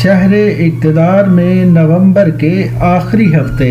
शहर इकतदार में नवंबर के आखिरी हफ्ते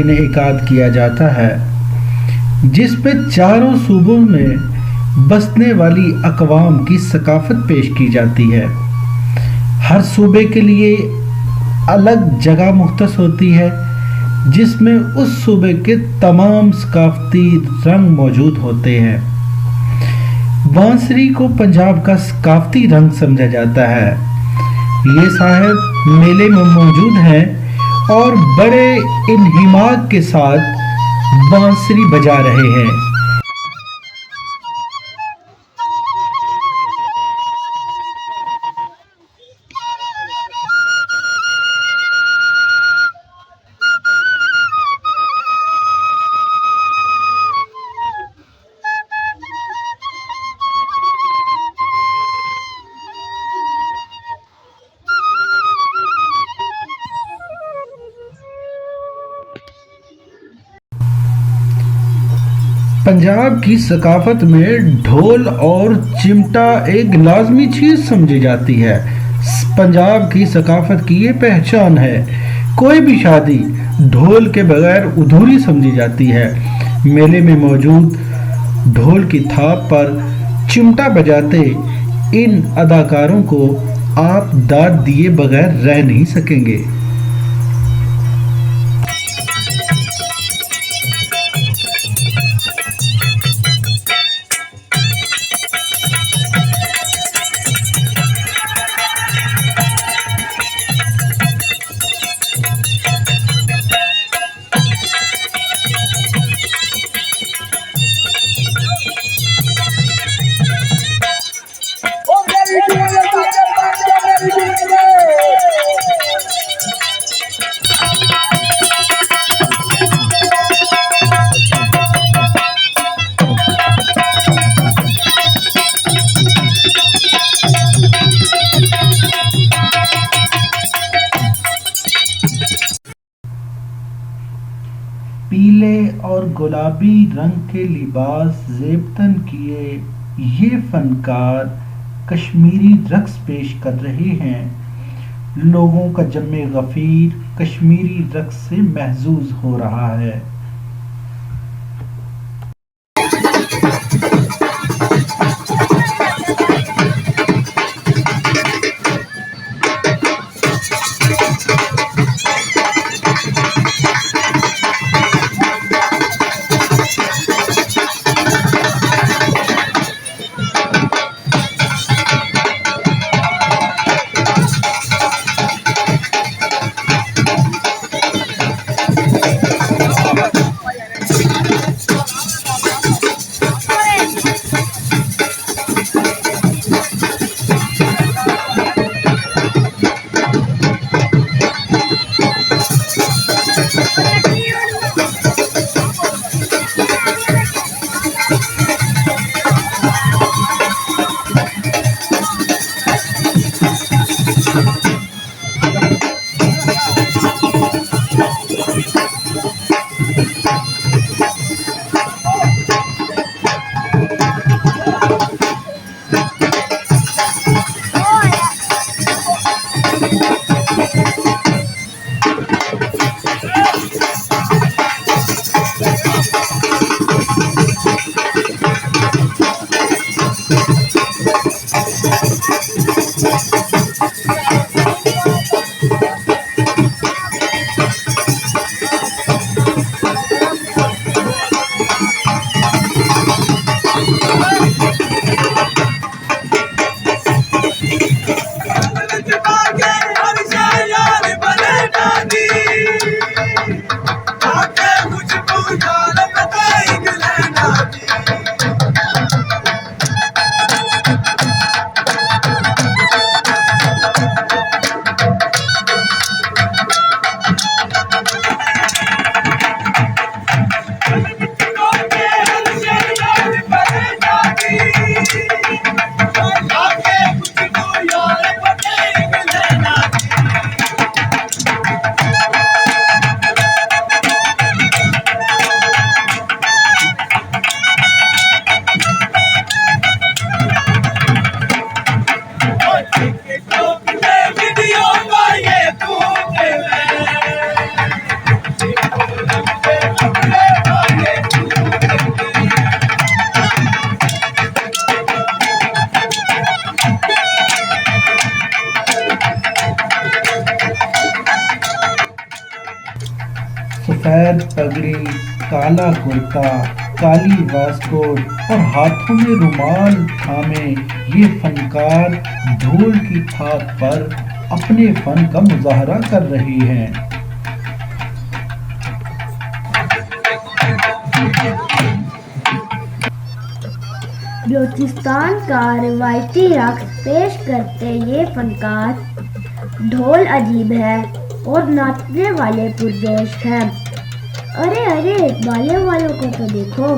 इनेकाद किया जाता है, जिस पे चारों सूबों में बसने वाली अक़वाम की सकाफत पेश की जाती है। हर सूबे के लिए अलग जगह मुख्तस होती है, जिसमें उस सूबे के तमाम सकाफती रंग मौजूद होते हैं। बांसुरी को पंजाब का सकाफती रंग समझा जाता है। ये साहब मेले में मौजूद हैं और बड़े इन्हिमाक के साथ बांसुरी बजा रहे हैं। पंजाब की सकाफत में ढोल और चिमटा एक लाजमी चीज़ समझी जाती है। पंजाब की सकाफत की ये पहचान है। कोई भी शादी ढोल के बगैर अधूरी समझी जाती है। मेले में मौजूद ढोल की थाप पर चिमटा बजाते इन अदाकारों को आप दाद दिए बगैर रह नहीं सकेंगे। पीले और गुलाबी रंग के लिबास ज़ेबतन किए ये फनकार कश्मीरी रक्स पेश कर रहे हैं। लोगों का जम्मे गफ़ीर कश्मीरी रक्स से महजूज हो रहा है। सफ़ेद पगड़ी, काला कुर्ता, काली वास्कोट और हाथों में रुमाल थामे ये फनकार ढोल की थाप पर अपने फन का मुजाहरा कर रही हैं। बलूचिस्तान का रिवायती रक्स पेश करते ये फनकार ढोल अजीब है और नाचने वाले पुरजोश हैं। अरे अरे, बाले वालों को तो देखो।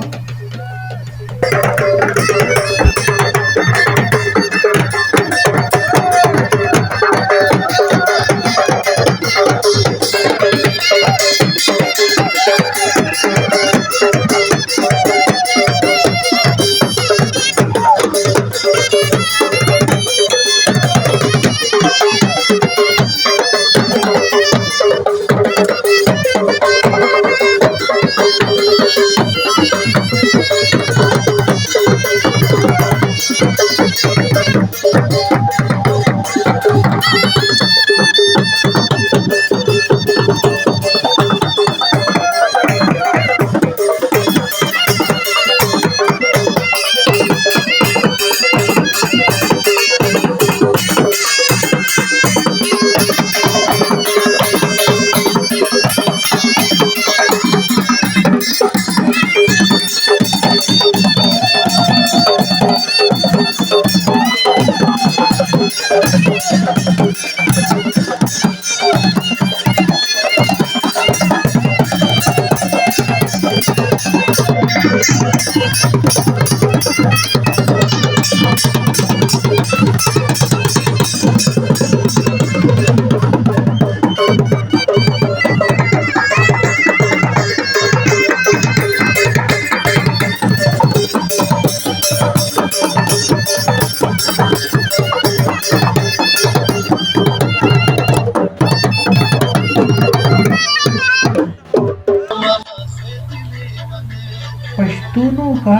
पश्तूनों का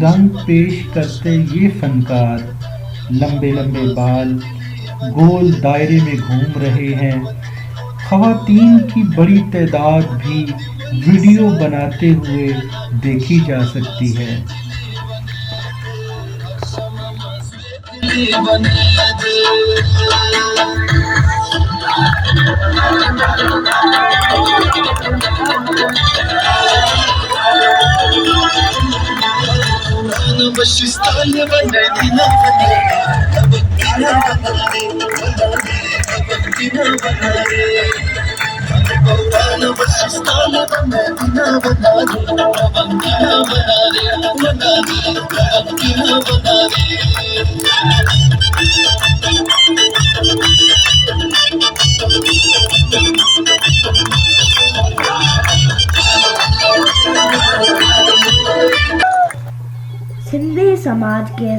रंग पेश करते ये फनकार लंबे लंबे बाल गोल दायरे में घूम रहे हैं। ख़वातीन की बड़ी तादाद भी वीडियो बनाते हुए देखी जा सकती है। सिंधी समाज के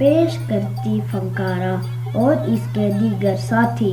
पेश करती फनकारा और इसके दीगर साथी।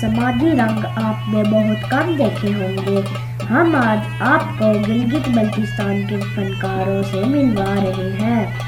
समाजी रंग आपने बहुत कम देखे होंगे। हम आज आपको गिलगित बल्तिस्तान के फनकारों से मिलवा रहे हैं।